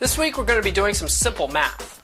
This week we're going to be doing some simple math.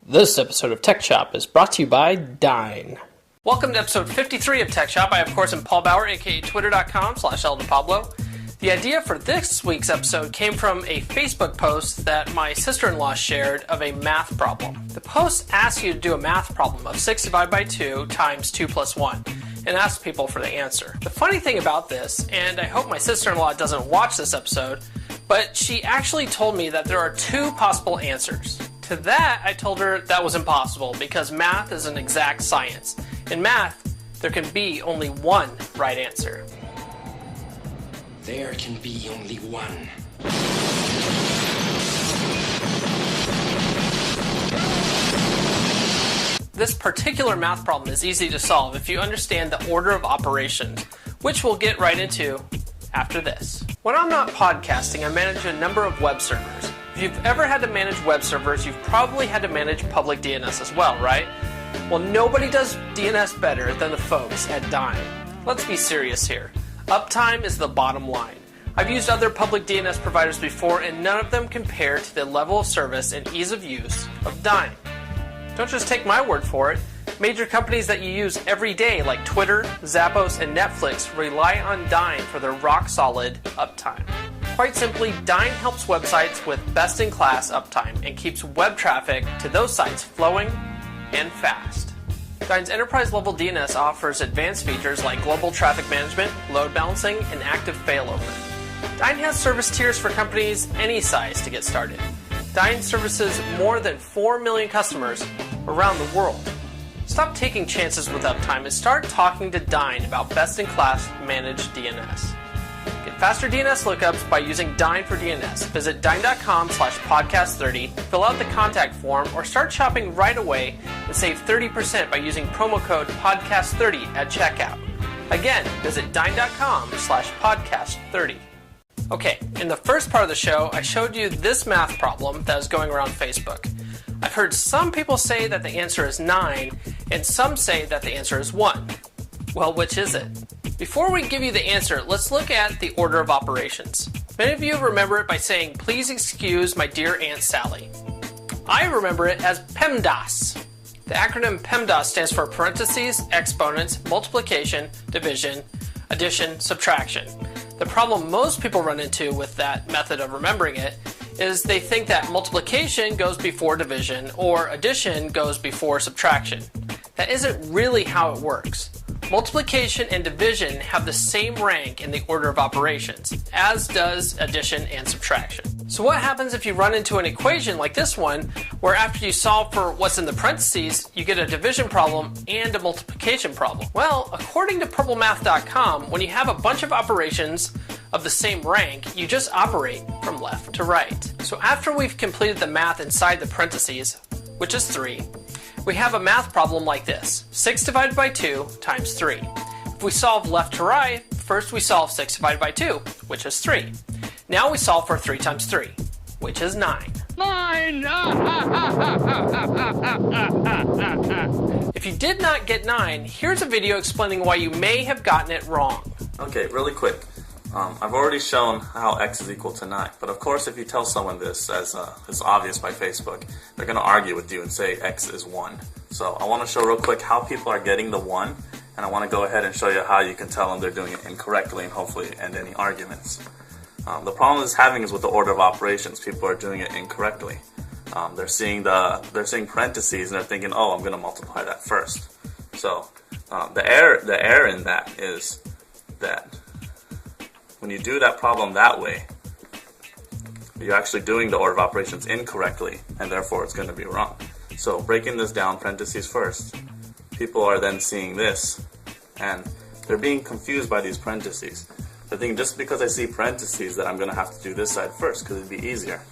This episode of Tech Shop is brought to you by Dyn. Welcome to episode 53 of Tech Shop. I, of course, am Paul Bauer, aka twitter.com/eldapablo. The idea for this week's episode came from a Facebook post that my sister-in-law shared of a math problem. The post asks you to do a math problem of 6 divided by 2 times 2 plus 1 and asks people for the answer. The funny thing about this, and I hope my sister-in-law doesn't watch this episode, but she actually told me that there are 2 possible answers. To that, I told her that was impossible because math is an exact science. In math, there can be only one right answer. There can be only one. This particular math problem is easy to solve if you understand the order of operations, which we'll get right into after this. When I'm not podcasting, I manage a number of web servers. If you've ever had to manage web servers, you've probably had to manage public DNS as well, right? Well, nobody does DNS better than the folks at Dyn. Let's be serious here. Uptime is the bottom line. I've used other public DNS providers before, and none of them compare to the level of service and ease of use of Dyn. Don't just take my word for it. Major companies that you use every day like Twitter, Zappos, and Netflix rely on Dyn for their rock-solid uptime. Quite simply, Dyn helps websites with best-in-class uptime and keeps web traffic to those sites flowing and fast. Dyn's enterprise-level DNS offers advanced features like global traffic management, load balancing, and active failover. Dyn has service tiers for companies any size to get started. Dyn services more than 4 million customers around the world. Stop taking chances with uptime and start talking to Dyn about best-in-class managed DNS. Get faster DNS lookups by using Dyn for DNS. Visit dyn.com/podcast30, fill out the contact form, or start shopping right away and save 30% by using promo code podcast30 at checkout. Again, visit dyn.com/podcast30. Okay, in the first part of the show, I showed you this math problem that is going around Facebook. I've heard some people say that the answer is 9, and some say that the answer is 1. Well, which is it? Before we give you the answer, let's look at the order of operations. Many of you remember it by saying, "Please excuse my dear Aunt Sally." I remember it as PEMDAS. The acronym PEMDAS stands for parentheses, exponents, multiplication, division, addition, subtraction. The problem most people run into with that method of remembering it is they think that multiplication goes before division or addition goes before subtraction. That isn't really how it works. Multiplication and division have the same rank in the order of operations, as does addition and subtraction. So what happens if you run into an equation like this one, where after you solve for what's in the parentheses, you get a division problem and a multiplication problem? Well, according to purplemath.com, when you have a bunch of operations of the same rank, you just operate from left to right. So after we've completed the math inside the parentheses, which is 3, we have a math problem like this: 6 divided by 2 times 3. If we solve left to right, first we solve 6 divided by 2, which is 3. Now we solve for 3 times 3, which is 9. 9! If you did not get 9, here's a video explaining why you may have gotten it wrong. Okay, really quick. I've already shown how x is equal to 9, but of course if you tell someone this, as is obvious by Facebook, they're going to argue with you and say x is 1. So I want to show real quick how people are getting the 1, and I want to go ahead and show you how you can tell them they're doing it incorrectly and hopefully end any arguments. The problem is having is with the order of operations. People are doing it incorrectly. They're seeing parentheses and they're thinking, oh, I'm going to multiply that first. So the error in that is that when you do that problem that way, you're actually doing the order of operations incorrectly, and therefore it's going to be wrong. So breaking this down, parentheses first, people are then seeing this, and they're being confused by these parentheses. They're thinking just because I see parentheses that I'm going to have to do this side first because it'd be easier,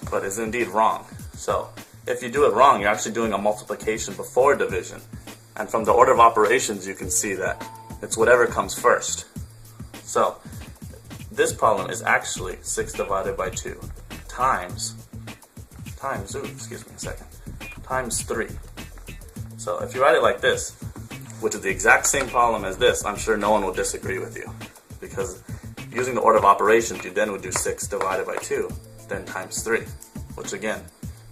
but it's indeed wrong. So if you do it wrong, you're actually doing a multiplication before division, and from the order of operations you can see that it's whatever comes first. So this problem is actually 6 divided by 2 times 3. So if you write it like this, which is the exact same problem as this, I'm sure no one will disagree with you. Because using the order of operations, you then would do 6 divided by 2, then times 3, which again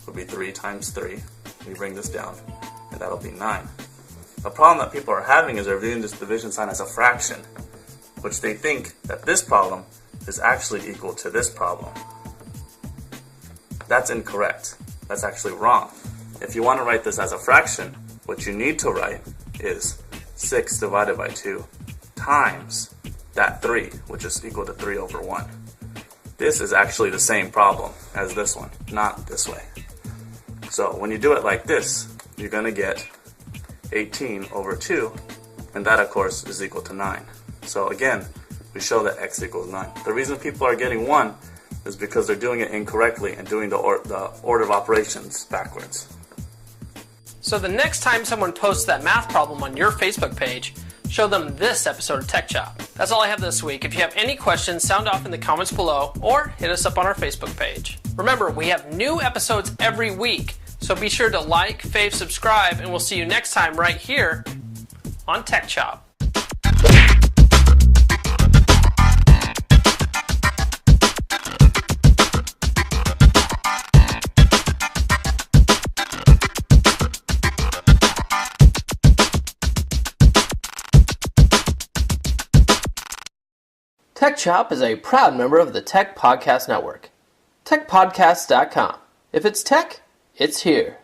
would be 3 times 3. We bring this down, and that'll be 9. The problem that people are having is they're viewing this division sign as a fraction, which they think that this problem is actually equal to this problem. That's incorrect. That's actually wrong. If you want to write this as a fraction, what you need to write is 6 divided by 2 times that 3, which is equal to 3 over 1. This is actually the same problem as this one, not this way. So when you do it like this, you're going to get 18 over 2, and that of course is equal to 9. So again, we show that x equals 9. The reason people are getting 1 is because they're doing it incorrectly and doing the order of operations backwards. So the next time someone posts that math problem on your Facebook page, show them this episode of Tech Chop. That's all I have this week. If you have any questions, sound off in the comments below or hit us up on our Facebook page. Remember, we have new episodes every week, so be sure to like, fave, subscribe, and we'll see you next time right here on Tech Chop. Tech Chop is a proud member of the Tech Podcast Network. TechPodcasts.com. If it's tech, it's here.